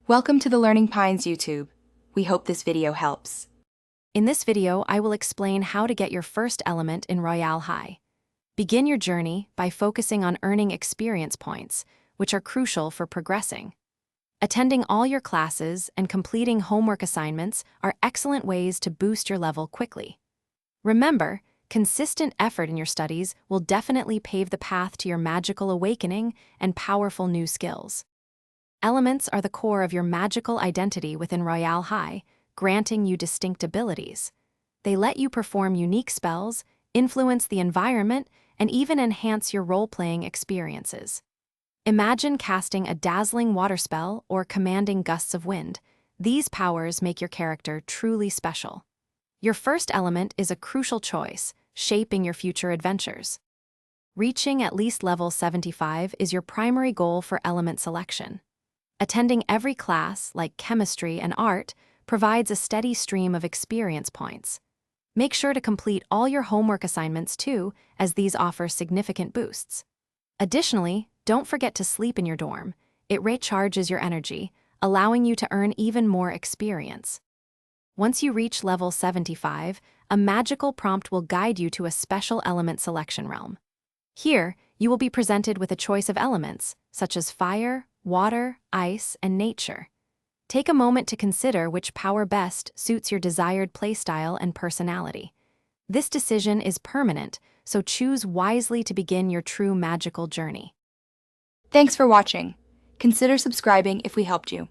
Welcome to the Learning Pines YouTube. We hope this video helps. In this video, I will explain how to get your first element in Royale High. Begin your journey by focusing on earning experience points, which are crucial for progressing. Attending all your classes and completing homework assignments are excellent ways to boost your level quickly. Remember, consistent effort in your studies will definitely pave the path to your magical awakening and powerful new skills. Elements are the core of your magical identity within Royale High, granting you distinct abilities. They let you perform unique spells, influence the environment, and even enhance your role-playing experiences. Imagine casting a dazzling water spell or commanding gusts of wind. These powers make your character truly special. Your first element is a crucial choice, shaping your future adventures. Reaching at least level 75 is your primary goal for element selection. Attending every class, like chemistry and art, provides a steady stream of experience points. Make sure to complete all your homework assignments too, as these offer significant boosts. Additionally, don't forget to sleep in your dorm. It recharges your energy, allowing you to earn even more experience. Once you reach level 75, a magical prompt will guide you to a special element selection realm. Here, you will be presented with a choice of elements, such as fire, water, ice, and nature. Take a moment to consider which power best suits your desired playstyle and personality. This decision is permanent, so choose wisely to begin your true magical journey. Thanks for watching. Consider subscribing if we helped you.